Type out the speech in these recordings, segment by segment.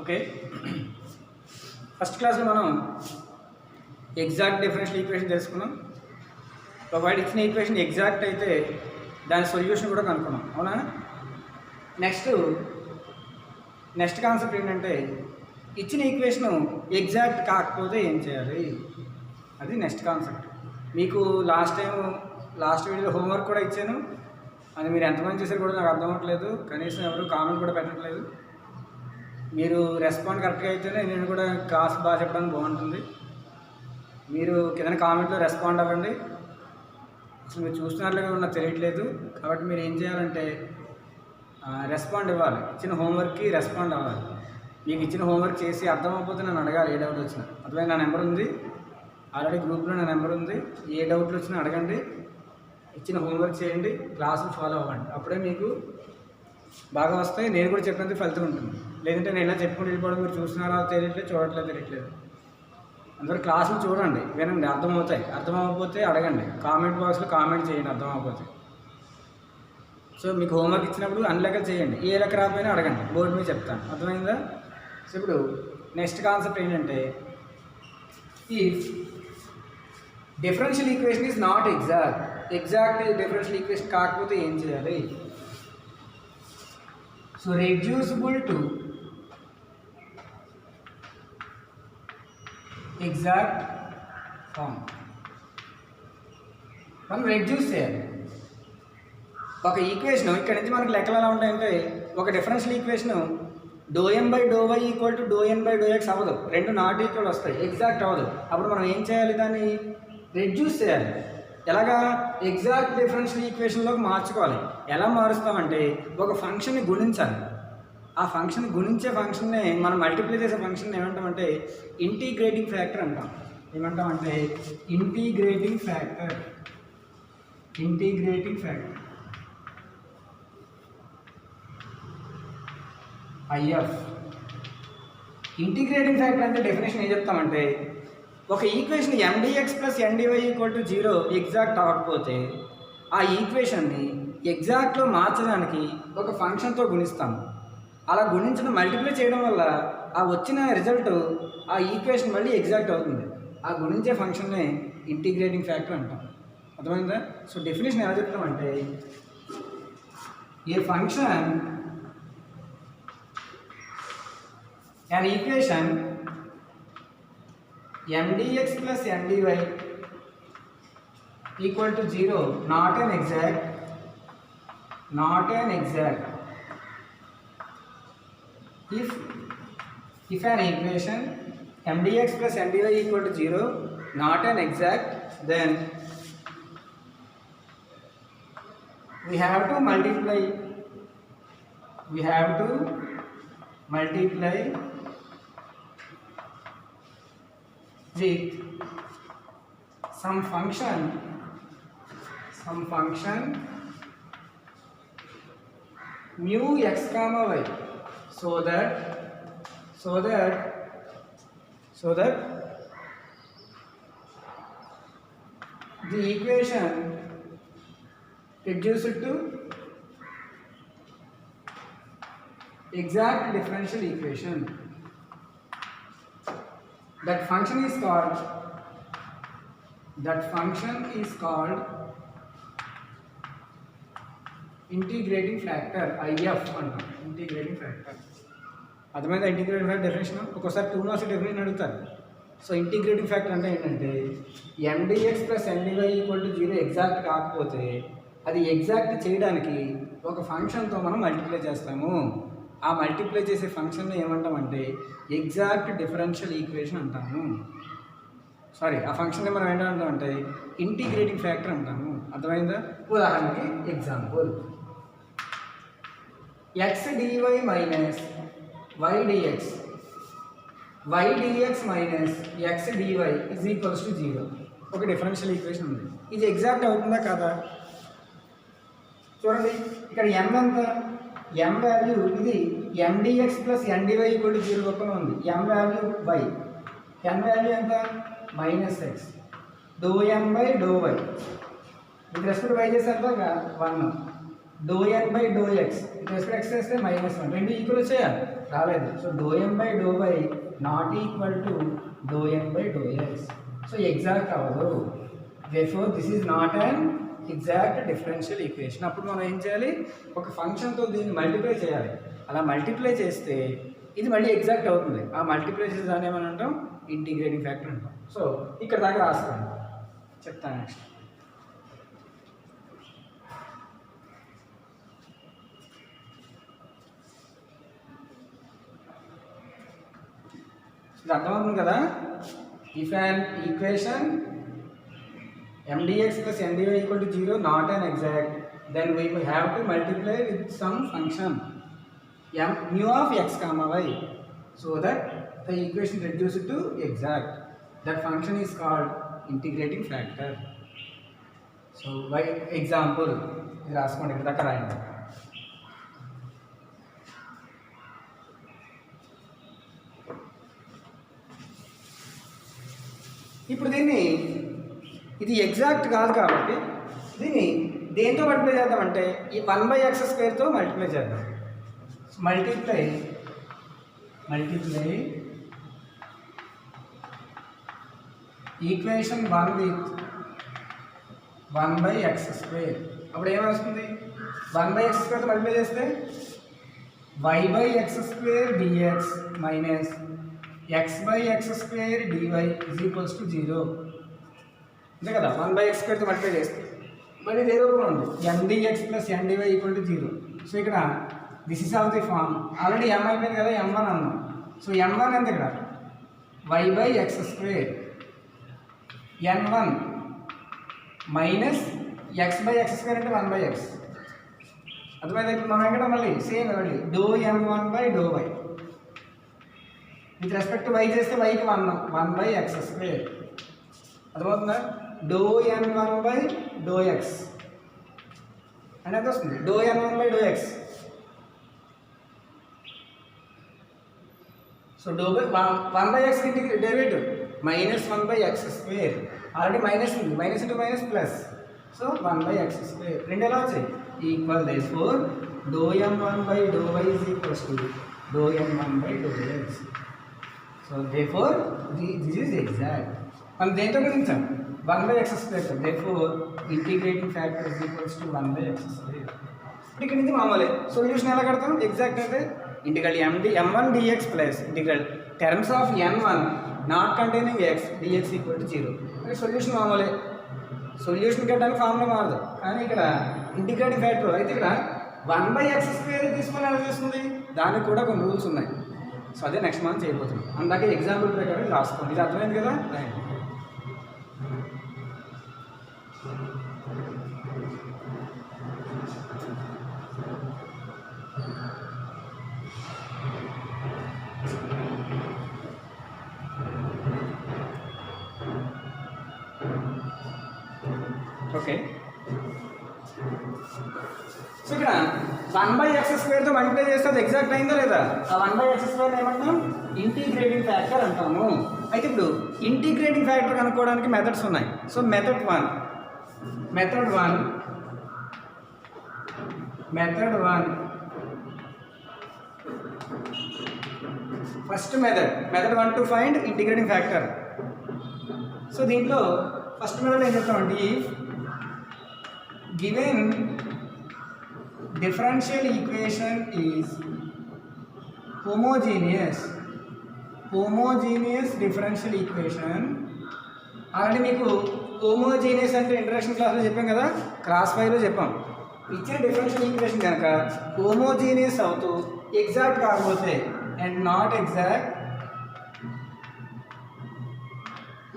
Okay, first క్లాస్లో మనం exact differential equation తెలుసుకున్నాం. ప్రొవైడ్ ఇచ్చిన ఈక్వేషన్ ఎగ్జాక్ట్ అయితే దాని సొల్యూషన్ కూడా కనుక్కున్నాం, అవునా? నెక్స్ట్ కాన్సెప్ట్ ఏంటంటే ఇచ్చిన ఈక్వేషను ఎగ్జాక్ట్ కాకపోతే ఏం చేయాలి, అది నెక్స్ట్ కాన్సెప్ట్. మీకు లాస్ట్ వీడియోలో హోంవర్క్ కూడా ఇచ్చాను, అది మీరు ఎంతమంది చేశారు కూడా నాకు అర్థం అవ్వట్లేదు. కనీసం ఎవరు కామెంట్ కూడా పెట్టట్లేదు. మీరు రెస్పాండ్ కరెక్ట్గా అయితేనే నేను కూడా క్లాస్ బాగా చెప్పడానికి బాగుంటుంది. మీరు కింద కామెంట్లో రెస్పాండ్ అవ్వండి. అసలు మీరు చూస్తున్నట్లుగా నాకు తెలియట్లేదు, కాబట్టి మీరు ఏం చేయాలంటే రెస్పాండ్ ఇవ్వాలి. ఇచ్చిన హోంవర్క్కి రెస్పాండ్ అవ్వాలి. మీకు ఇచ్చిన హోంవర్క్ చేసి అర్థం అవ్వకపోతే నన్ను అడగాలి, ఏ డౌట్ వచ్చినా. అర్థమైనా? నా నెంబర్ ఉంది, ఆల్రెడీ గ్రూప్లో నా నెంబర్ ఉంది. ఏ డౌట్లు వచ్చినా అడగండి, ఇచ్చిన హోంవర్క్ చేయండి, క్లాసులు ఫాలో అవ్వండి. అప్పుడే మీకు బాగా వస్తాయి. నేను కూడా చెప్పినంత ఫలితం ఉంటుంది. లేదంటే నేను ఇలా చెప్పుకుంటూ వెళ్ళిపోవడం, మీరు చూస్తున్నారా తెలియట్లేదు, తెలియట్లేదు. అందరూ క్లాసులు చూడండి, వినండి, అర్థమవుతాయి. అర్థం అవ్వకపోతే అడగండి, కామెంట్ బాక్స్లో కామెంట్ చేయండి అర్థం అవ్వకపోతే. సో మీకు హోంవర్క్ ఇచ్చినప్పుడు అన్ని లెక్కలు చేయండి, ఏ లెక్క రాకపోయినా అడగండి, బోర్డు మీద చెప్తాను. అర్థమైందా? సో ఇప్పుడు నెక్స్ట్ కాన్సెప్ట్ ఏంటంటే, if differential equation is not exact differential equation కాకపోతే ఏం చేయాలి? So reducible to exact form మనం రెడ్యూస్ చేయాలి. ఒక ఈక్వేషన్ ఇక్కడ నుంచి మనకి లెక్కలు ఎలా ఉంటాయంటే, ఒక డిఫరెన్షియల్ ఈక్వేషన్ ∂m/∂y = ∂n/∂x అవ్వదు, రెండు నాట్ ఈక్వల్ వస్తాయి, ఎగ్జాక్ట్ అవ్వదు. అప్పుడు మనం ఏం చేయాలి? దాన్ని రెడ్యూస్ చేయాలి. ఎలాగా? ఎగ్జాక్ట్ డిఫరెన్షియల్ ఈక్వేషన్లోకి మార్చుకోవాలి. ఎలా మారుస్తామంటే, ఒక ఫంక్షన్ని గుణించాలి. ఆ ఫంక్షన్ గుణించే ఫంక్షన్ని మనం మల్టిప్లై చేసే ఫంక్షన్ ఏమంటామంటే ఇంటిగ్రేటింగ్ ఫ్యాక్టర్ అంటాం. ఏమంటామంటే integrating factor IF. Integrating factor అంటే డెఫినేషన్ ఏం చెప్తామంటే, ఒక ఈక్వేషన్ MdX + Ndy = 0 ఎగ్జాక్ట్ అవ్వకపోతే ఆ ఈక్వేషన్ని ఎగ్జాక్ట్లో మార్చడానికి ఒక ఫంక్షన్తో గుణిస్తాము. అలా గుణించడం, మల్టిప్లై చేయడం వల్ల ఆ వచ్చిన రిజల్ట్ ఆ ఈక్వేషన్ మళ్ళీ ఎగ్జాక్ట్ అవుతుంది. ఆ గుణించే ఫంక్షన్నే ఇంటిగ్రేటింగ్ ఫ్యాక్టర్ అంటాం. అర్థమైందా? సో డెఫినేషన్ ఎలా చెప్తామంటే, ఏ function an equation MdX + Ndy = 0 not an exact if an equation MdX + Ndy = 0 not an exact, then we have to multiply with some function mu x comma y so that the equation reduces to exact differential equation. That function is called integrating factor IF అంటాం. Integrating factor. అర్థమైందా? Integrating factor definition ఒక్కోసారి 2 marks definition అడుగుతారు. So integrating factor అంటే ఏంటంటే, MdX + Ndy = 0 exact కాకపోతే అది exact చేయడానికి ఒక ఫంక్షన్తో మనం మల్టిప్లై చేస్తాము. ఆ మల్టిప్లై చేసే ఫంక్షన్ని ఏమంటామంటే ఎగ్జాక్ట్ డిఫరెన్షియల్ ఈక్వేషన్ అంటాము. ఆ ఫంక్షన్ని మనం ఏంటంటామంటే ఇంటిగ్రేటింగ్ ఫ్యాక్టర్ అంటాము. అర్థమైందా? ఉదాహరణకి example, x dy - y dx - x dy = 0 ఒక డిఫరెన్షియల్ ఈక్వేషన్ ఉంది. ఇది ఎగ్జాక్ట్ అవుతుందా కాదా? చూడండి, ఇక్కడ m ఎంత? m వాల్యూ ఇది MdX + Ndy = 0 పక్కన ఉంది. m value y, n value ఎంత? -x ∂m/∂y with respect y చేసేంతగా 1. Do n by do x respect x చేస్తే -1 రెండు ఈక్వల్ వచ్చాయా రాలేదు. So do n by do y not equal to do n by do x. So exact అవ్వదు. Therefore this is not an exact differential equation. అప్పుడు మనం ఏం చేయాలి, ఒక ఫంక్షన్తో దీన్ని మల్టిప్లై చేయాలి. అలా మల్టిప్లై చేస్తే ఇది మళ్ళీ ఎగ్జాక్ట్ అవుతుంది. ఆ మల్టిప్లై చేసే దాన్ని ఏమని అంటాం, ఇంటిగ్రేటింగ్ ఫ్యాక్టర్ అంటాం. సో ఇక్కడ దాకా రాసుకోండి, చెప్తాను నెక్స్ట్. ఇది అర్థమవుతుంది కదా. If an equation mdx plus ndy equal to 0 not an exact, then we will have to multiply with some function mu of x comma y so that the equation reduces to exact. That function is called integrating factor. So by example ఇది రాసుకోండి, ఇక్కడ దాకా రాయండి. ఇప్పుడు దీన్ని ఇది exact కాదు కాబట్టి దీన్ని దేంతో మల్టిప్లై చేద్దామంటే ఈ 1/x² మల్టిప్లై చేద్దాం. Multiply equation 1 with 1/x². అప్పుడు ఏమొస్తుంది, 1/x² మల్టిప్లై చేస్తే y/x² dx minus x/x² dy is equals to 0. అంతే కదా. 1/x² మల్టిప్లై చేస్తే మరి ఇదే రూపంలో ఉంది mdx plus ndy equal to 0. So ఇక్కడ this is of the form. Already m అయిపోయింది కదా, m1 అన్నాం. సో m1 ఎంత ఇక్కడ y/x² n1 మైనస్ x/x² అంటే 1/x. అర్థమైంది. ఇప్పుడు మనం ఎక్కడ మళ్ళీ సేమ్ మళ్ళీ do m1/y with respect y చేస్తే yకి 1/x². అర్థమవుతుందా. డో n1/x అంటే ఎంత వస్తుంది, do n1/x. So do by 1/x ఇంటికి డెరివేటివ్ -1/x². ఆల్రెడీ మైనస్ ఉంది, minus into minus plus. So 1/x². రెండు ఎలా వచ్చాయి, equal. Therefore dou m1/y is equals to dou n1/x. So therefore this is exact. మనం దేంతో గురించాం, 1/x². Therefore integrating factor is equals to 1/x². ఇక్కడ నుంచి మామూలే సొల్యూషన్ ఎలా కడతాం, ఎగ్జాక్ట్ అయితే integral m1 dx plus integral terms of n1 not containing x dx equal to 0. Solution మామూలే. సొల్యూషన్ కట్టడానికి ఫార్ములా మారదు, కానీ ఇక్కడ ఇంటిగ్రేటింగ్ ఫ్యాక్టర్ అయితే ఇక్కడ 1/x² తీసుకొని ఎలా చేస్తుంది, దానికి కూడా కొన్ని రూల్స్ ఉన్నాయి. సో అదే నెక్స్ట్ మనం చేయబోతున్నాం. అందాక ఎగ్జాంపుల్ ప్రకారం రాసుకోండి. ఇది అర్థమైంది కదా. ఓకే. సో ఇక్కడ 1/x² మల్టిప్లై చేస్తే అది ఎగ్జాక్ట్ అయిందా లేదా, ఆ 1/x² ఏమంటాం, ఇంటిగ్రేటింగ్ ఫ్యాక్టర్ అంటాము. అయితే ఇప్పుడు ఇంటిగ్రేటింగ్ ఫ్యాక్టర్ కనుక్కోవడానికి మెథడ్స్ ఉన్నాయి. So method one first method 1 to find integrating factor. So దీంట్లో ఫస్ట్ మెథడ్ ఏం చెప్తామండి, given differential equation is homogeneous differential equation. Already మీకు హోమోజీనియస్ అంటే ఇంట్రడక్షన్ క్లాస్లో చెప్పాం కదా, క్లాస్ 5లో చెప్పాం. ఇచ్చిన డిఫరెన్షియల్ ఈక్వేషన్ కనుక హోమోజీనియస్ అవుతూ ఎగ్జాక్ట్ కాకపోతే and not exact,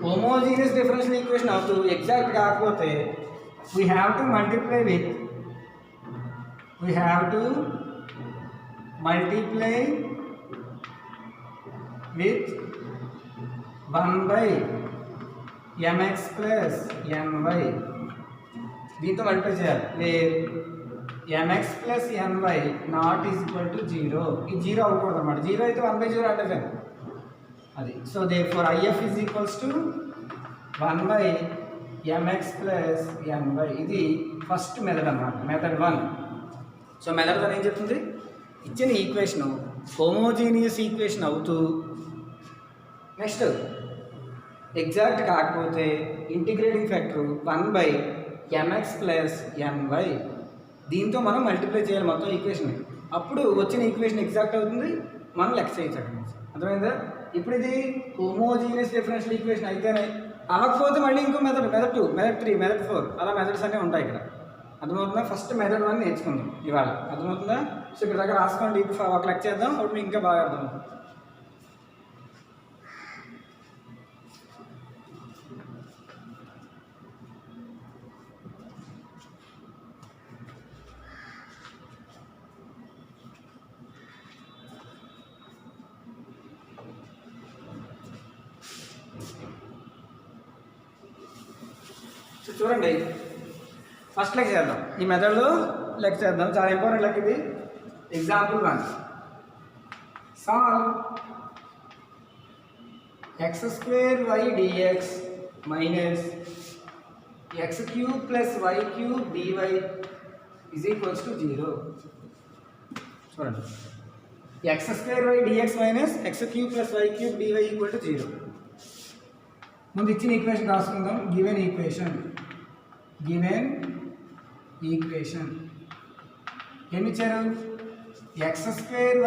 homogeneous differential equation అవుతూ ఎగ్జాక్ట్ కాకపోతే we have to multiply with 1/mx plus ny. దీంతో మల్టిప్లై చేయాలి. mx plus ny not is equal to 0. ఈ 0 అవ్వకూడదు అనమాట. 0 అయితే 1/0 అంటే అది. So therefore if is equals to 1/mx plus ny. ఇది ఫస్ట్ మెథడ్ అన్నమాట, మెథడ్ 1. సో మెథడ్ అని ఏం చెప్తుంది, ఇచ్చిన ఈక్వేషను హోమోజీనియస్ ఈక్వేషన్ అవుతూ నెక్స్ట్ ఎగ్జాక్ట్ కాకపోతే integrating factor 1/mx plus ny, దీంతో మనం మల్టిప్లై చేయాలి మొత్తం ఈక్వేషన్. అప్పుడు వచ్చిన ఈక్వేషన్ ఎగ్జాక్ట్ అవుతుంది, మనం లెక్క చేయొచ్చు అక్కడ నుంచి. అర్థమైందా? ఇప్పుడు ఇది హోమోజీనియస్ డిఫరెన్షియల్ ఈక్వేషన్ అయితేనే, అవ్వకపోతే మళ్ళీ ఇంకో మెథడ్, మెథడ్ 2, మెథడ్ 3, మెథడ్ 4 అలా మెథడ్స్ అన్నీ ఉంటాయి ఇక్కడ. అర్థమవుతుందా? ఫస్ట్ మెథడ్ 1 నేర్చుకుందాం ఇవాళ. అర్థమవుతుందా? సో ఇక్కడ దగ్గర రాసుకోండి, ఇప్పుడు ఒక లెక్క చేద్దాం, అప్పుడు మీకు ఇంకా బాగా అర్థమవుతుంది. చూడండి, ఫస్ట్ లెక్క చేద్దాం, ఈ మెథడ్లో లెక్క చేద్దాం, చాలా ఇంపార్టెంట్ లెక్క ఇది. Example 1, solve x² y dx minus x³ plus y³ dy is equals to 0. చూడండి, x² y dx minus x³ plus y³ dy equal to 0. ముందు ఇచ్చిన ఈక్వేషన్ రాసుకుందాం. గివెన్ ఈక్వేషన్ ఏమి ఇచ్చారు? x²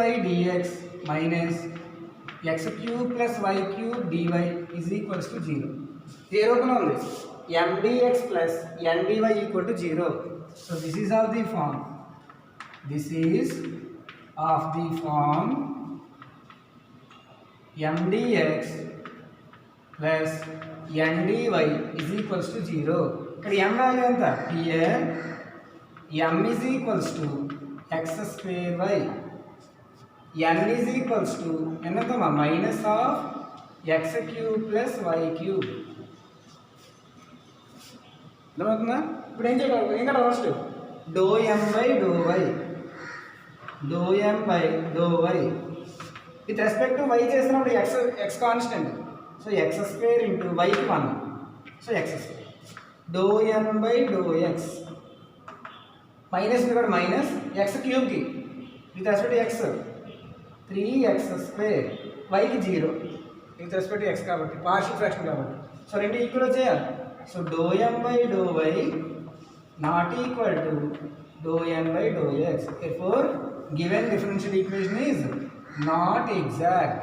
y dx minus x³ plus y³ dy is equals to 0. ఏ రూపంలో ఉంది? mdx plus ndy equal to 0. So this is of the form mdx plus ndy is equals to 0. ఇక్కడ m value ఎంత? Here m is equals to x²y, n is equals to ఎంతమ్మా? Minus of x³ plus y³. అర్థమవుతుందా? ఇప్పుడు ఏం చేయాలి? ఇంకా first ∂m/∂y with respect to y చేసినప్పుడు x constant, so x² into yకి 1, సో x². ∂m/∂x మైనస్ ఇక్కడ minus x³ with respect x 3x², yకి 0 విత్ రెస్పెక్ట్ x కాబట్టి పార్షియల్ ఫ్రాక్షన్ కాబట్టి. సో రెండు ఈక్వల్ వచ్చేయాలి. So ∂m/∂y not equal to ∂m/∂x. therefore given differential equation is not exact.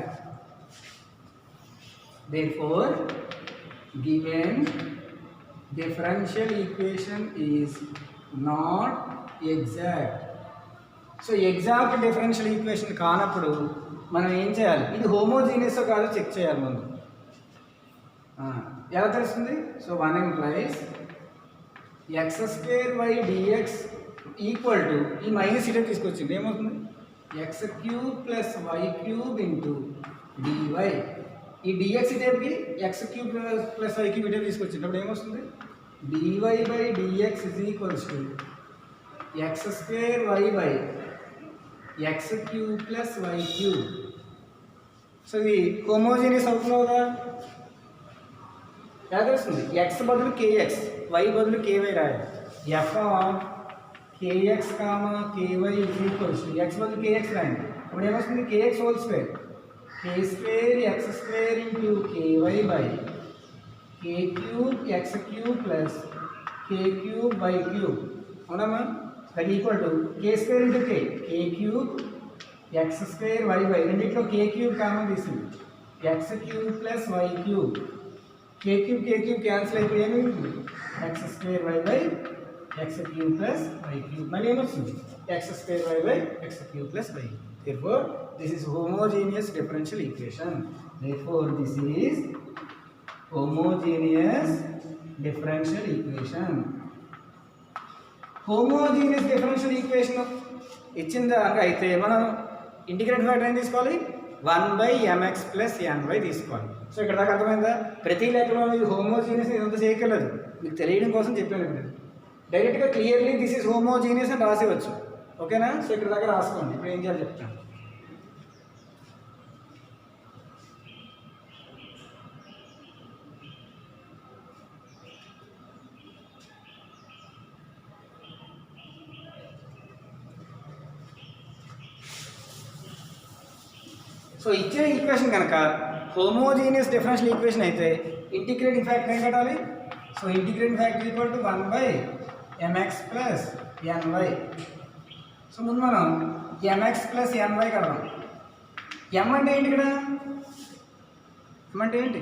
Therefore given differential equation is not exact. So exact differential equation కానప్పుడు మనం ఏం చేయాలి? ఇది homogeneous కాదో చెక్ చేయాలి ముందు. ఎలా తెలుస్తుంది? So 1 implies x² y dx equal to, ఈ మైనస్ ఇటే తీసుకొచ్చింది, ఏమవుతుంది? x³ plus y³ into dy. ఈ dx ఇటేకి x³ ప్లస్ y³ ఇటే తీసుకొచ్చింది, అప్పుడు ఏమొస్తుంది? dy/dx is equals to x² y x³ plus y³. So ఇది హోమోజీనియస్ అవుతుంది కదా? ఎలా తెలుస్తుంది? x బదులు kx, y బదులు ky రాయాలి. f(kx, ky) is equals to x బదులు kx రాయండి, అప్పుడు ఏమొస్తుంది? kx whole square, k² x² into ky by k³ x³ plus k³ y³. అవునమ్మా? That equal to k² into k³ x² y రెండిట్లో k³ common తీసింది, x³ plus y³. k³ cancel అయిపోయి ఏమి? x² y x³ plus y³. మళ్ళీ ఏమొస్తుంది? x² y x³ plus y. therefore this is homogeneous differential equation. therefore this is homogeneous differential equation. Homogeneous differential equation ఇచ్చిందా అయితే మనం integrate factor ఏం తీసుకోవాలి? 1/mx plus ny తీసుకోవాలి. సో ఇక్కడ దాకా అర్థమైందా? ప్రతి లెక్కలో ఇది హోమోజీనియస్ ఇదంతా చేయక్కర్లేదు, మీకు తెలియడం కోసం చెప్పాను. ఇప్పుడు డైరెక్ట్గా క్లియర్లీ దిస్ ఈజ్ హోమోజీనియస్ అని రాసేవచ్చు. ఓకేనా? సో ఇక్కడ దాకా రాసుకోండి. ఇప్పుడు ఏం చేయాలి చెప్తాను. సో ఇచ్చిన ఈక్వేషన్ కనుక హోమోజీనియస్ డిఫరెన్షియల్ ఈక్వేషన్ అయితే ఇంటిగ్రేటింగ్ ఫ్యాక్టర్ ఏం కట్టాలి? So integrating factor equal to 1/mx plus ny. So ముందు మనం mx ప్లస్ ny కడదాం. m అంటే ఏంటి ఇక్కడ? m అంటే ఏంటి?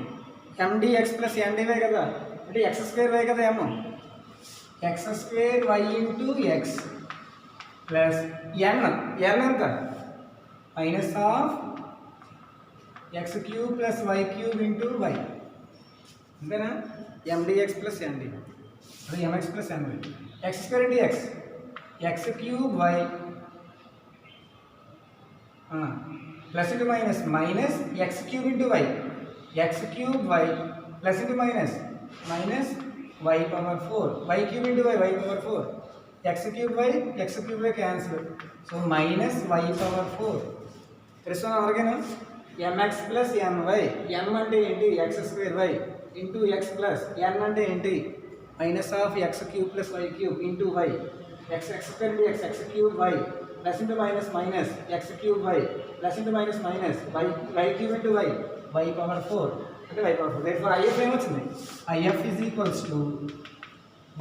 mdx ప్లస్ ndy కదా, అంటే x2y కదా m. x2y into x plus n ఎంత? Minus of x cube plus y cube into y, అంతేనా? mdx ప్లస్ nd, అదే mx plus ny. x2 into x cube y plus into minus minus x cube into y, x cube y plus into minus minus y power 4, y cube into y power 4, x cube y cancel. So minus y power 4. తెలుసుకున్నా అలాగేనా? mx plus ny. m అంటే ఏంటి? x2y into x plus n అంటే ఏంటి? Minus of x cube plus y cube into y, x2 into x cube y plus into minus minus x cube y plus into minus minus y cube into y power 4, అంటే y power 4. Therefore IF ఏమొచ్చింది? IF is equals to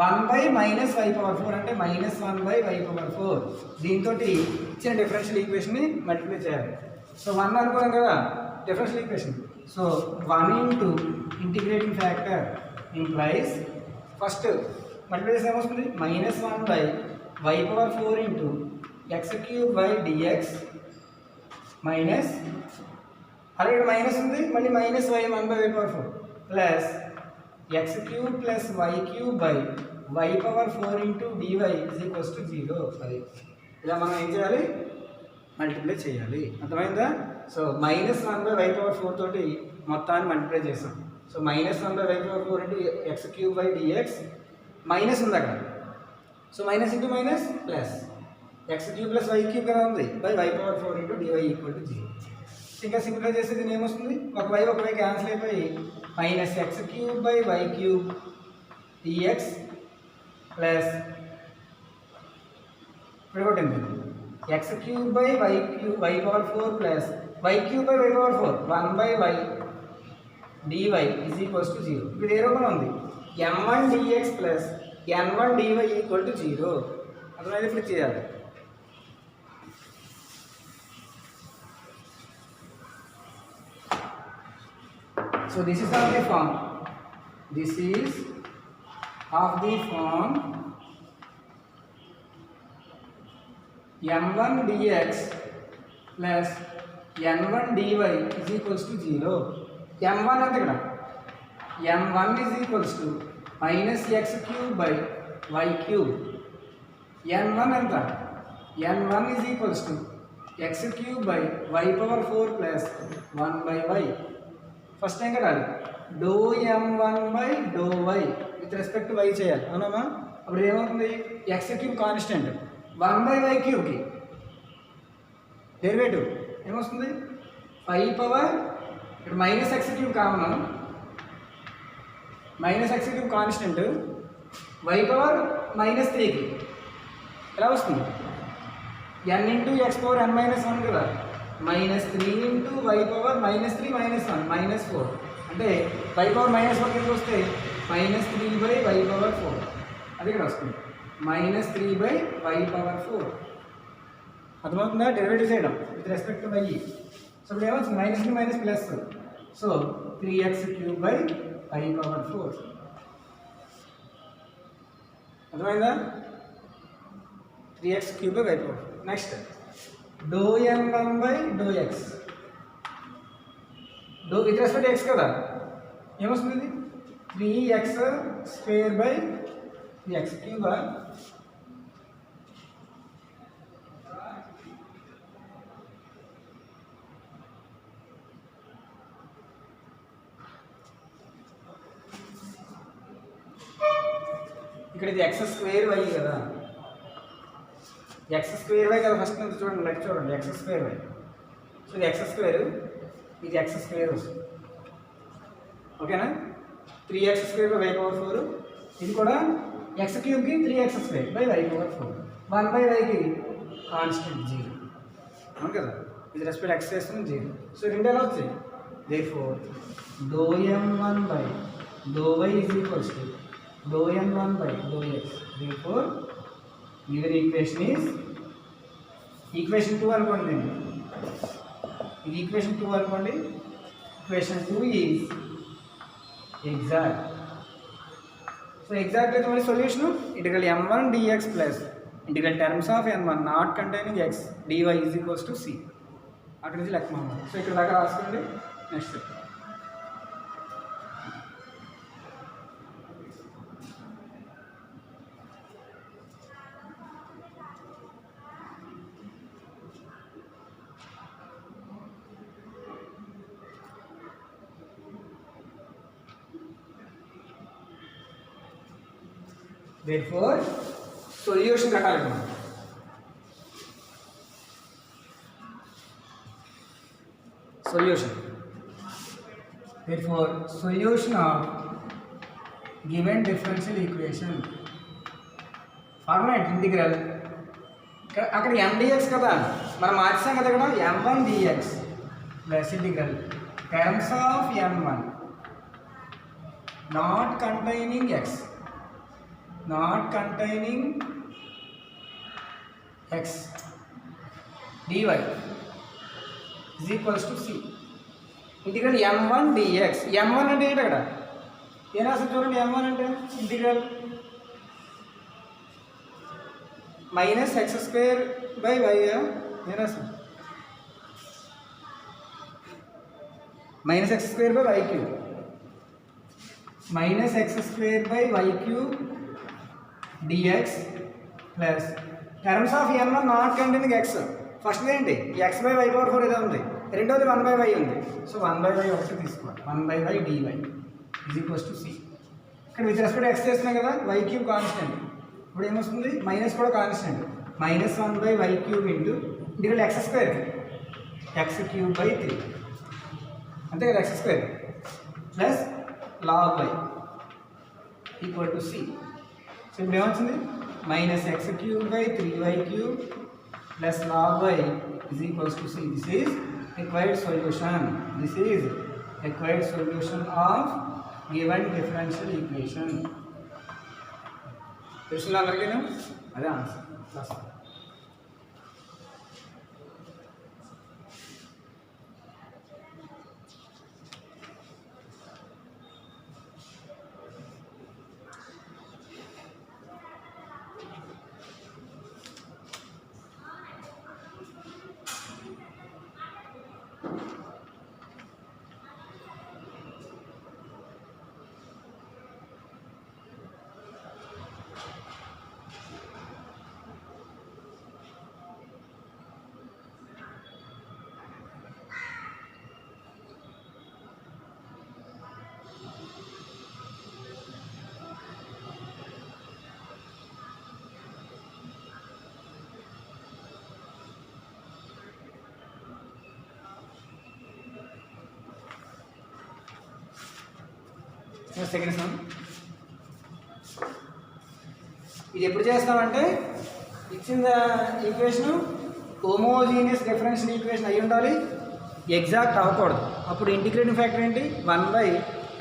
1/-y power 4, అంటే -1/y power 4. దీంతో ఇచ్చిన differential ఈక్వేషన్ని multiply చేయాలి. So 1 అనుకున్నాం కదా differential equation. So 1 into integrating factor implies first multiply చేస్తే ఏమొస్తుంది? -1/y power 4 into x cube y dx minus, అలాగే మైనస్ ఉంది మళ్ళీ minus y 1/y power 4 plus x cube plus y cube by y power 4 into dy is equals to 0. అది ఇలా మనం ఏం చేయాలి? మల్టిప్లై చేయాలి. అర్థమైందా? సో -1/y పవర్ 4 తోటి మొత్తాన్ని మల్టిప్లై చేస్తాం. So -1/y power 4 into x cube by dx minus ఉంది అక్కడ. So minus into minus plus x cube plus y cube కదా ఉంది by y power 4 into dy equal to 0. ఇంకా సింప్లిఫై చేస్తే దీని ఏమొస్తుంది? ఒక y క్యాన్సిల్ అయిపోయి minus x cube by y cube dx plus విడగొట్టింది x cube by y power 4 plus y cube by y power 4 1/y dy is equals to 0. ఇప్పుడు ఏ రూపంలో ఉంది? m1 dx plus n1 dy equal to 0. అర్థమైతే ఇప్పుడు చేయాలి. So this is of the form. This is of the form m1 dx plus n1 dy is equals to 0. m1 అంటే ఇక్కడ m1 is equals to minus x cube by y cube. n1 ఎంత? n1 is equals to x cube by y power 4 plus 1 by y. First ఏం కడాలి? Do m1 by do y with respect y చేయాలి, అవునమ్మా? అప్పుడు ఏమవుతుంది? x cube constant 1/y క్యూబ్కి derivative ఏమొస్తుంది? 5 power ఇక్కడ minus x cube common, minus x cube constant y power -3కి ఎలా వస్తుంది? n into x power n - 1 కదా, -3 ఇంటూ y పవర్ -3 -1 -4, అంటే y పవర్ -1 కింద వస్తే -3/y పవర్ 4 అది ఇక్కడ వస్తుంది. -3/y పవర్ 4 అర్థమవుతుందా? డెరివేటివ్ చేయడం with respect to y. So ఇప్పుడు ఏమవుతుంది? -3 minus plus, so 3x³ power 4. అర్థమైందా? 3x³ power 4. Next dou m1 by do x, dou with respect x కదా, ఏమొస్తుంది? 3x² బై x³ ఇక్కడ ఇది x² కదా, x² కదా. ఫస్ట్ నుంచి చూడండి, లెక్క చూడండి, x². సో ఇది x², ఇది x² వస్తుంది, ఓకేనా? 3x² బై y పవర్ 4, ఇది కూడా x³ 3x² by y power 4, 1/y కి కాన్స్టెంట్ 0, అవును కదా. విత్ రెస్పెక్ట్ ఎక్స్ చేస్తున్నాం 0. సో రెండు ఎలా వచ్చాయి? therefore dou m1 by dou y is equals to dou n1 by dou x. therefore given equation is equation 2 అనుకోండి. ఇది equation 2 అనుకోండి. equation 2 is exact. So exact అయితే మరి solution integral m1 dx plus integral terms of n1 not containing x dy is equals to c. అక్కడి నుంచి లెక్క మామూలు. So ఇక్కడ దాకా రాసుకోండి. నెక్స్ట్ therefore solution కట్టాలి మనం. solution therefore solution of given differential equation formula integral అక్కడ mdx కదా మనం మార్చాం కదా ఇక్కడ m1 dx plus integral terms of n1 not containing x not containing x dy is equals to c. Integral m1 dx. m1 అంటే ఏంటి అక్కడ? ఏం రాస్తుంది చూడండి. m1 అంటే integral minus x square by y. ఏం రాస్తుంది? Minus x square by y cube. Minus x square by y cube dx plus terms of n1 not containing x. First ఏంటి? x బై వై పవర్ 4 ఏదో ఉంది. రెండోది 1 by y ఉంది. So 1 by y ఒకటి తీసుకోవాలి. 1 by y dy is equals to c. ఇక్కడ with respect x చేస్తున్నాం కదా. Y cube constant. ఇప్పుడు ఏమొస్తుంది? మైనస్ కూడా constant. Minus 1 by y cube into integral x square x cube by 3 అంతే కదా. X square plus log y equal to c. So ఇప్పుడు ఏమవుతుంది? Minus x cube by 3y cube plus log y is equals to c. This is required solution. This is required solution of given differential equation. తెలిసిందా అందరికీ? అదే answer. Second some. ఇది ఎప్పుడు చేస్తామంటే ఇచ్చిన equation homogeneous differential equation అయి ఉండాలి. Exact అవ్వకూడదు. అప్పుడు ఇంటిగ్రేటింగ్ ఫ్యాక్టర్ ఏంటి? 1 by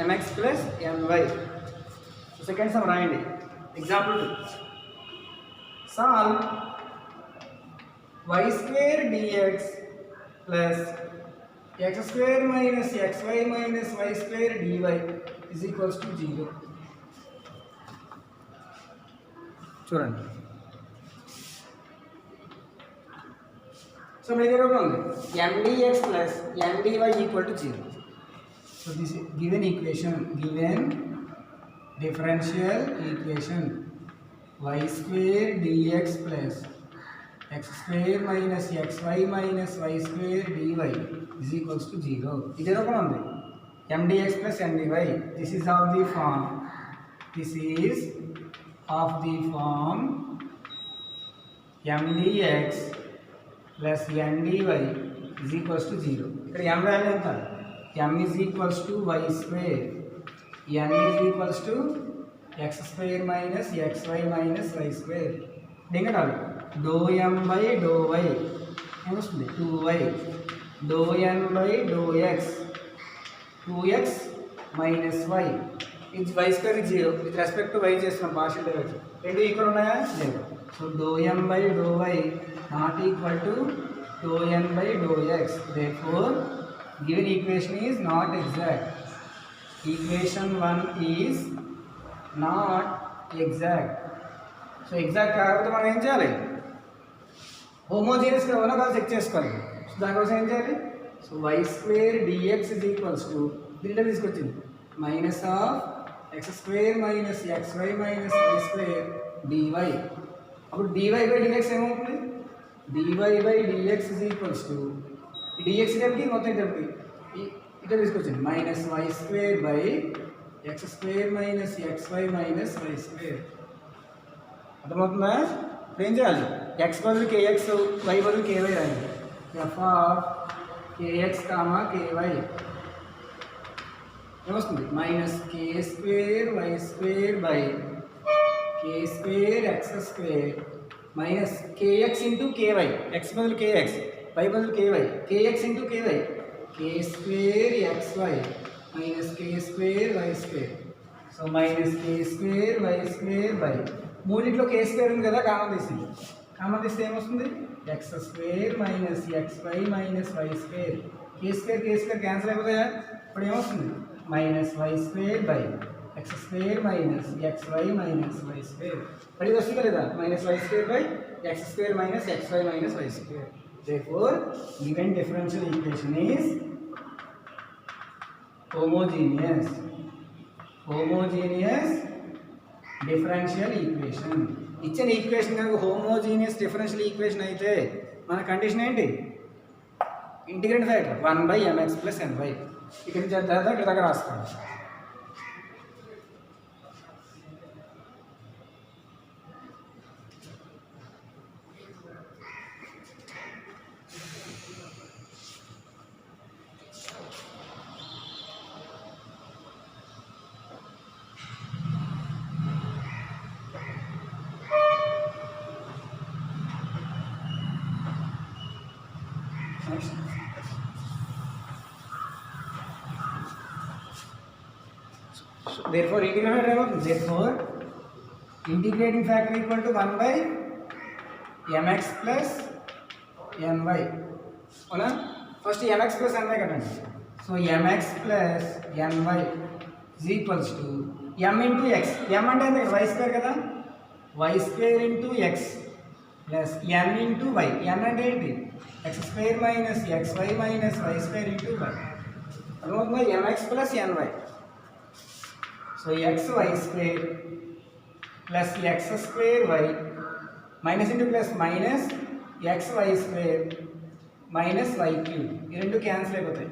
mx plus my. Second sum రాయండి. Example 2. Solve y square dx plus x square minus xy minus y square dy is equals to 0. చూడండి. సో మీ దగ్గర ఉంది mdx plus mdy equal to 0. So this given equation, given differential equation y square dx plus x square minus xy minus y square dy is equals to 0. ఇదే రూపంలో ఉంది. mdx plus mdy. This is of the form. This is of the form mdx plus mdy is equals to 0. ఇక్కడ m value ఎంత? m is equals to y square. n is equals to x square minus xy minus y square. దింగడాలి. dou m by dou y ఏమొస్తుంది 2y dou n by do x 2x minus y ఇది y square ఇది 0 with respect to y చేస్తున్నాం partial derivative రెండు equal ఉన్నాయా లేవు so do n by do y not equal to do n by do x therefore given equation is not exact. Equation 1 is not exact. So exact కాకపోతే మనం ఏం చేయాలి హోమోజీనియస్గా ఉన్న కాదు చెక్ చేసుకోవాలి సో దానికోసం ఏం చేయాలి so y square dx is equals to దీంట్లో తీసుకొచ్చింది minus of x square minus XY minus y square dy అప్పుడు డివై బై డిఎక్స్ ఏమవుతుంది dy by dx is equals to dx ఇటకి మొత్తం ఇటకి ఇట్లా తీసుకొచ్చింది minus y square by x square minus XY minus y square అర్థమవుతుందా ఇప్పుడు ఏం చేయాలి ఎక్స్ బదులు కేఎక్స్ వై బదులు కేవై రాయండి f of kx comma ky ఏమొస్తుంది minus k square y square by k square x square minus kx into ky x బదులు kx y బదులు ky kx into ky k square xy minus k square y square so minus k square y square by మూడింట్లో k square ఉంది కదా common తీస్తే ఏమొస్తుంది x square minus XY minus y square k square cancel అయిపోతాయా ఇప్పుడు ఏమొస్తుంది minus y square by x square minus XY minus y square మరి ఇది వస్తుంది లేదా minus y square by x square minus XY minus y square therefore given differential equation is homogeneous differential equation ఇచ్చిన equation కనుక homogeneous differential equation అయితే మన condition ఏంటి integrate factor 1/mx + ny ఇక్కడ చేద్దాం ఇక్కడ దగ్గర రాసుకోండి therefore integrating factor equal to 1/mx plus ny అవునా ఫస్ట్ mx plus ny కదండి so mx plus ny is equals to m into x m అంటే ఎంత y స్క్వేర్ కదా y square into x plus n into y n అంటే ఏంటి x square minus xy minus y square into y అర్థమవుతుందా mx plus ny so xy square plus x square y minus into plus minus xy square minus y cube ఈ రెండు cancel అయిపోతాయి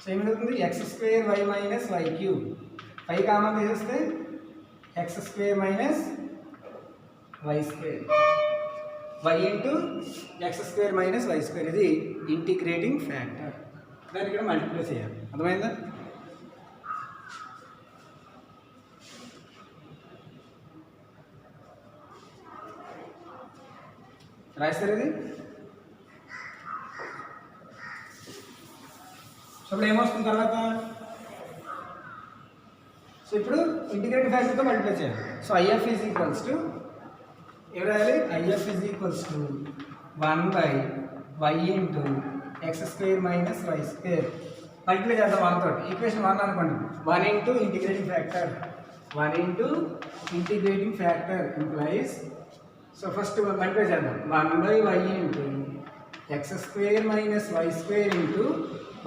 so ఏమిటవుతుంది x square y minus y cube పై common తీసేస్తే x square minus y square y into x square minus y square ఇది integrating factor దాన్ని ఇక్కడ multiply చేయాలి అర్థమైందా రాస్తారు ఇది సో ఇప్పుడు ఏమొస్తుంది తర్వాత సో ఇప్పుడు ఇంటిగ్రేటివ్ ఫ్యాక్టర్తో మల్టిప్లై చేయాలి so IF is equals to ఏం రాయాలి IF is equals to 1/y into x square minus y square multiply చేద్దాం 1 తోటి ఈక్వేషన్ 1 అనుకోండి 1 into integrating factor 1 into integrating factor implies so first multiply చేద్దాం 1/y into x square minus y square into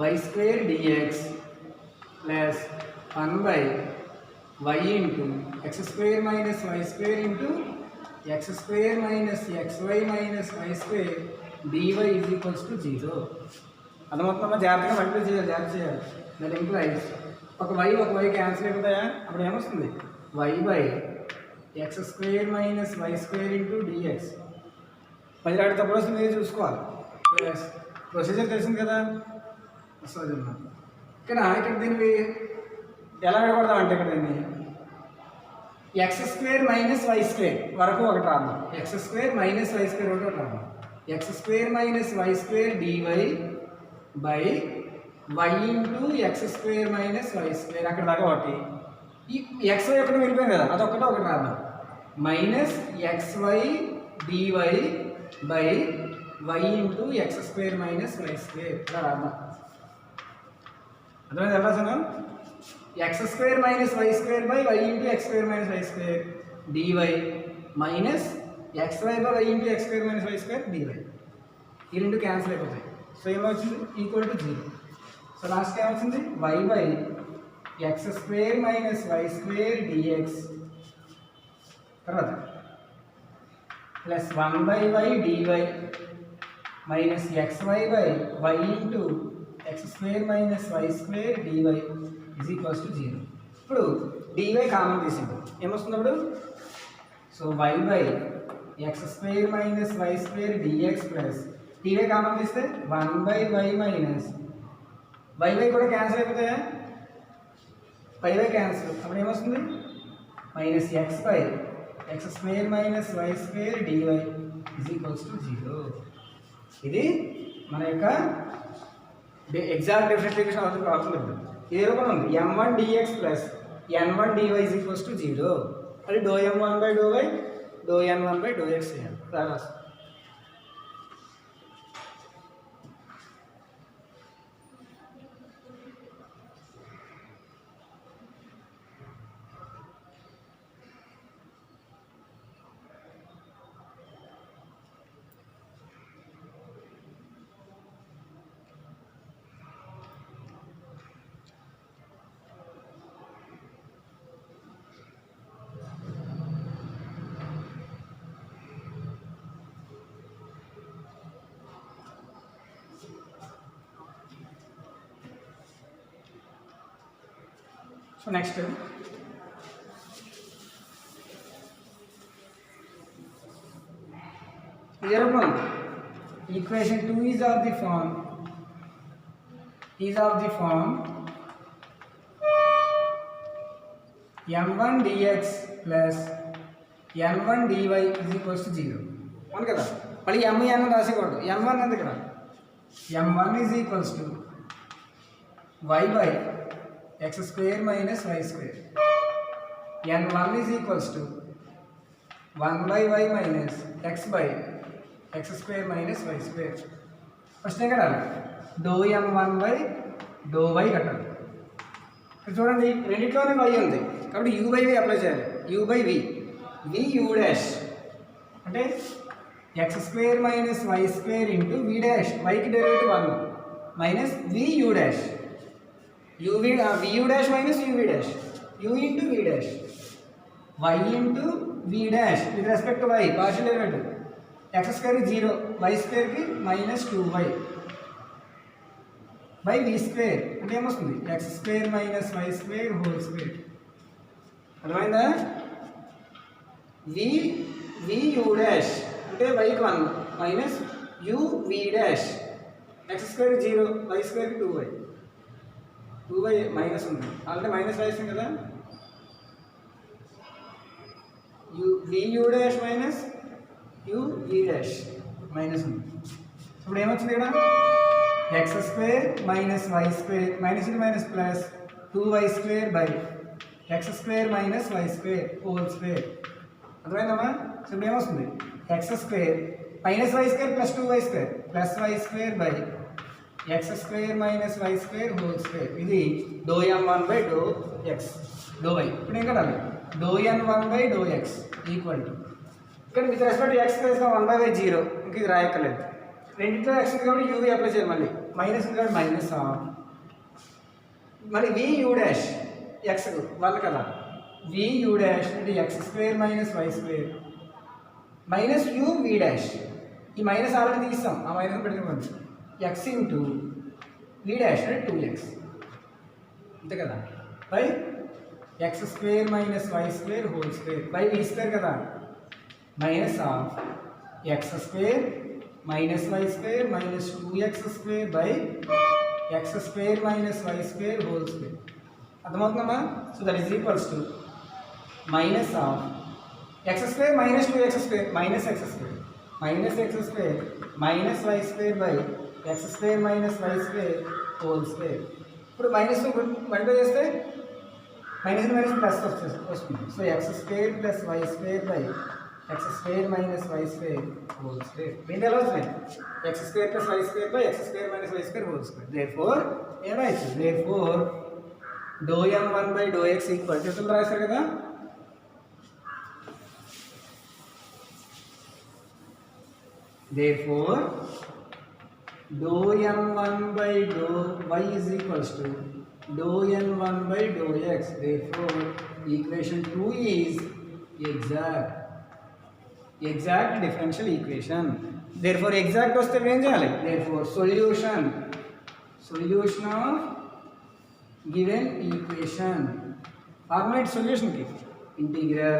y square dx plus 1/y into x square minus y square into x square minus XY minus y square DY is equals to 0 అది మొత్తం జాగ్రత్తగా multiply చేయాలి that implies ఒక y cancel అయిపోతాయా అప్పుడు ఏమొస్తుంది y x square minus y square into d x 10 ఆడితే వస్తుంది మీరు చూసుకోవాలి ప్లస్ ప్రొసీజర్ తెలిసింది కదా వస్తుంది ఇక్కడ దీన్ని ఎలా విడగొడదాం అంటే ఇక్కడ దీన్ని x square minus y square వరకు ఒకటి రాద్దాం x square minus y square ఒకటి రాద్దాం x square minus y square d y by y into x square minus y square. అక్కడ దాకా ఒకటి ఈ ఎక్స్వై ఒకటి వెళ్ళిపోయింది కదా, అదొక్కటి ఒకటి రాద్దాం. Minus x y d y by y into x square minus y square ఇలా రాద్దాం. అర్థమైంది ఎలా రాసాను? X square minus y square by y into x square minus y square d y minus xy by y into x square minus y square d y. ఈ రెండు cancel అయిపోతాయి. So ఏమవుతుంది? Equal to 0. So last ఏమవుతుంది? Y by x square minus y square d x తర్వాత plus 1 by why DY minus xy by y into x square minus y square DY is equals to 0. ఇప్పుడు dy common తీసింది ఏమొస్తుంది అప్పుడు? So y by x square minus y square dx plus dy common తీస్తే 1 by y minus y కూడా cancel అయిపోతాయా? Y cancel. అప్పుడు ఏమొస్తుంది? Minus x by x square minus y square DY is equals to 0. ఇది మన యొక్క exact differentiation అవుతుంది problem. ఇప్పుడు ఏ రూపంలో ఉంది? m1 dx plus n1 dy is equals to 0. అది డో m1 బై డో వై డో n1 బై డో x చేయాలి. రాసు So next here one equation 2 is of the form m1 dx plus n1 dy is equals to 0 అవును కదా. మళ్ళీ m రాసేకూడదు. m1 ఉంది ఇక్కడ. m1 is equals to y by x square minus y square. n1 is equals to 1 by y minus x by x square minus y square. First ఏం కట్టాలి? Do m1 by do y కట్టాలి. చూడండి రెండిట్లోనే y ఉంది కాబట్టి u by v apply చేయాలి. u by v v u dash అంటే x square minus y square into v dash yకి derivative 1 minus v u dash v u dash minus u v dash u into v dash y into v dash with respect to y partial derivative x square is 0 y square ki minus 2y by v square అంటే ఏమొస్తుంది? x square minus y square whole square. అర్థమైందా? v u dash అంటే y కి 1 minus u v dash x square 0 y square కి 2y 2y minus ఉంది అంటే minus రాసాం కదా. v u dash minus u v dash minus ఉంది. ఇప్పుడు ఏమొచ్చింది ఇక్కడ? X square minus y square minus ఇది minus plus 2y square by x square minus y square whole square. అర్థమైందమ్మా? సో ఇప్పుడు ఏమొస్తుంది? X square minus y square plus 2y square plus y square by x square minus y square whole square. ఇది డో m1 by do x డో y. ఇప్పుడు ఏం కట్టాలి? డో n1 by do x equal to ఇక్కడ విత్ రెస్పెక్ట్ x వేసిన 1 by 0 ఇంక ఇది రాయక్కర్లేదు. రెండింటిలో x కాబట్టి u అప్లై చేయాలి. మళ్ళీ మైనస్ కాబట్టి మైనస్ మళ్ళీ v u డాష్ x 1 కదా v u డాష్ అంటే x square minus y square minus u v dash. ఈ మైనస్ ఆల్రెడీ తీస్తాం, ఆ మైనస్ పెట్టుకోండి. x ఇంటూ v డాష్ అంటే 2x అంతే కదా by x square minus y square whole square by v square కదా minus of x square minus y square minus 2x square by x square minus y square whole square. అర్థమవుతుందమ్మా? So that is equals to minus of x square minus 2x square minus x square minus x square minus y square by x square minus y square whole square. ఇప్పుడు minus multiply చేస్తే minus minus plus వస్తుంది. So x square plus y square by x square minus y square whole square. రెండు ఎలా వస్తున్నాయి? X square plus y square by x square minus y square whole square. Therefore ఏమైతే therefore డో m1 by do x equal చేతులు రాశారు కదా. Therefore, dou m1 by dou y is equals to dou n1 by dou x. Therefore, equation 2 is exact differential equation. Therefore, exact వస్తే ఏం చేయాలి? Therefore, solution of given equation. Formulate solution ki integral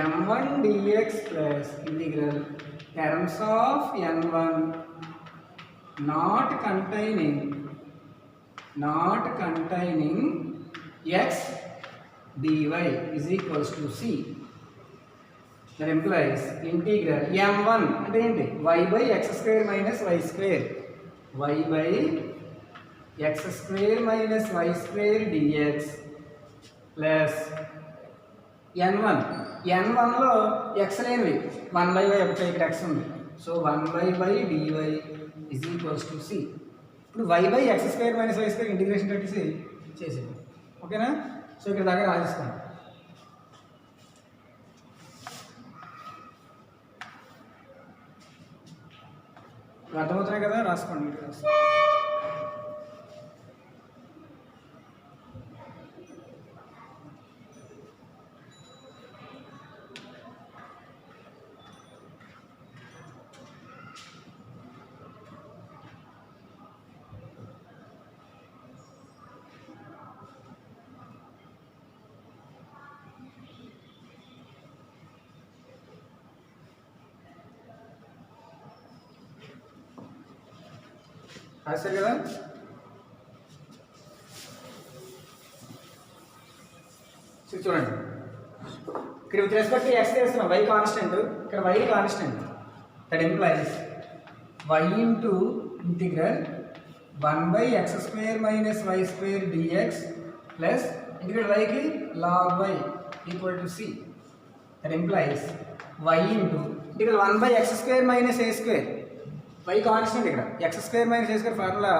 m1 dx plus integral terms of n1 not containing x dy is equals to c. That implies integral m1 అంటే ఏంటి? y by x square minus y square, y by x square minus y square dx plus n1 లో x లేనివి 1 by y ఒకటి ఇక్కడ x ఉంది. So 1 by y dy is equals to c. ఇప్పుడు y by x square minus y square integration పెట్టేసి చేసేది. ఓకేనా? So ఇక్కడ దాకా రాసేస్తాను. అర్థమవుతున్నాయి కదా? రాసుకోండి. రాశారు కదా? చూడండి, ఇక్కడ విత్ రెస్పెక్ట్ టు ఎక్స్ చేస్తున్నాం, వై కాన్స్టెంట్, ఇక్కడ y constant. That implies y into integral 1 by x square minus y square dx plus integral వైకి log y equal to c. That implies y into integral 1 by x square minus a square, y constant. ఇక్కడ x square minus a square formula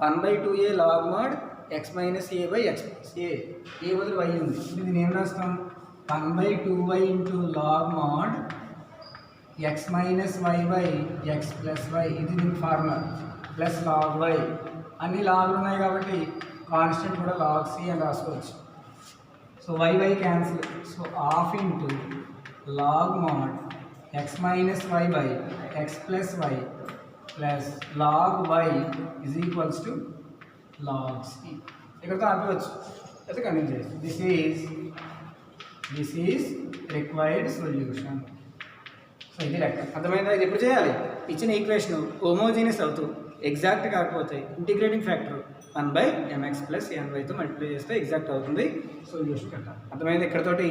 1 by 2a log mod x minus a by x plus a. a బదులు y ఉంది. ఇది నేను రాస్తాం 1 by 2y into log mod x minus y by x plus y. ఇది దీని formula plus log y. అన్ని లాగ్లు ఉన్నాయి కాబట్టి కాన్స్టెంట్ కూడా log c అని రాసుకోవచ్చు. So y cancel. So half into log mod x minus y by x plus y plus log y is equals to log c. ఇక్కడతో ఆపవచ్చు, అయితే కంటిన్యూ చేయొచ్చు. This is required solution. So ఇది లెక్క. అర్థమైందా? ఇది ఎప్పుడు చేయాలి? ఇచ్చిన ఈక్వేషన్ హోమోజీనియస్ అవుతూ ఎగ్జాక్ట్ కాకపోతే integrating factor 1 by mx plus nyతో మల్టిప్లై చేస్తే ఎగ్జాక్ట్ అవుతుంది సొల్యూషన్ కట్ట. అర్థమైంది? ఇక్కడతోటి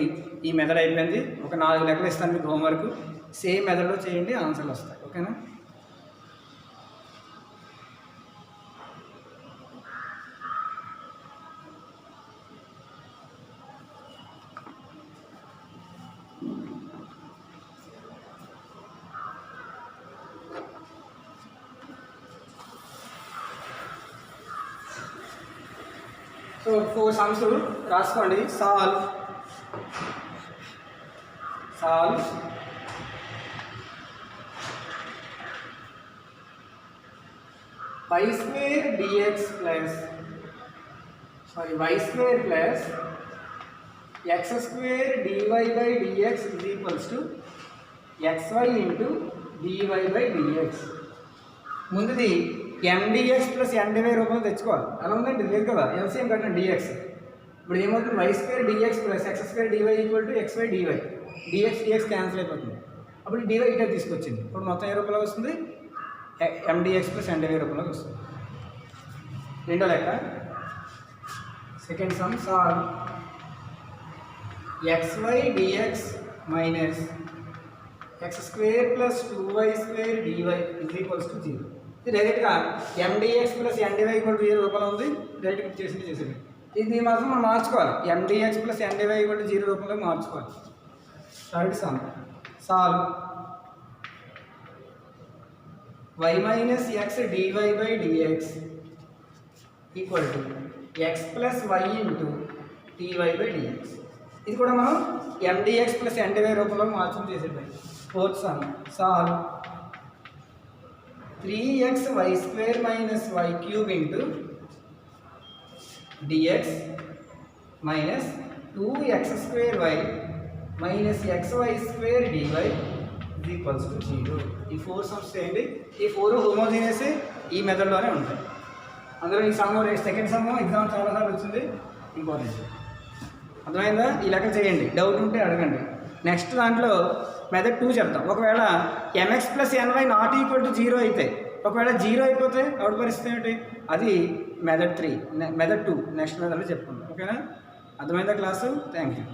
ఈ మెథడ్ అయిపోయింది. ఒక 4 లెక్కలు ఇస్తాను మీకు హోంవర్క్, సేమ్ మెథడ్లో చేయండి, ఆన్సర్లు వస్తాయి. ఓకేనా? సో 4 సమ్స్ రాసుకోండి. Solve y square dx plus y square plus x square dy by dx is equals to xy into dy by dx. ముందుది mdx plus ndy రూపంలో తెచ్చుకోవాలి. అలా ఉందండి, లేదు కదా? ఎల్సిఎం కట్టండి dx. ఇప్పుడు ఏమవుతుంది? y square dx plus x square dy equal to xy dy. dx cancel అయిపోతుంది. అప్పుడు dy ఇటే తీసుకొచ్చింది. ఇప్పుడు మొత్తం ఏ రూపంలో వస్తుంది? mdx ప్లస్ ndy రూపంలో వస్తుంది. రెండో లెక్క, second sum. Solve xy dx minus x square plus 2y square d y is equals to 0. ఇది డైరెక్ట్గా m d x plus n d y equal to 0 రూపంలో ఉంది. డైరెక్ట్గా చేసేది ఇది మాత్రం మనం మార్చుకోవాలి. M d x plus n d y equal to 0 రూపంలో మార్చుకోవాలి. Third sum solve y minus x d y by d x equal to x plus y into t y by d x. ఇది కూడా మనం ఎండిఎక్స్ ప్లస్ ఎన్డివై రూపంలో మార్చడం చేసేది. Fourth sum solve 3x y square minus y cube into dx minus 2x square y minus xy square dy is equals to 0. ఈ 4 sums చేయండి. ఈ 4 homogeneous ఈ మెథడ్లోనే ఉంటాయి. అందులో ఈ సమ్ సెకండ్ సమ్ ఎగ్జామ్ చాలాసార్లు వచ్చింది, ఇంపార్టెంట్. అర్థమైందా? ఈ లెక్క చేయండి, డౌట్ ఉంటే అడగండి. నెక్స్ట్ దాంట్లో మెథడ్ 2 చెప్తాం. ఒకవేళ mx plus ny not equal to 0 అయితే, ఒకవేళ 0 అయిపోతే అవుట్ పరిస్థితి ఏమిటి? అది మెథడ్ 2 నెక్స్ట్ మెథడ్లో చెప్పుకుందాం. ఓకేనా? అర్థమైందా క్లాసు? Thank you.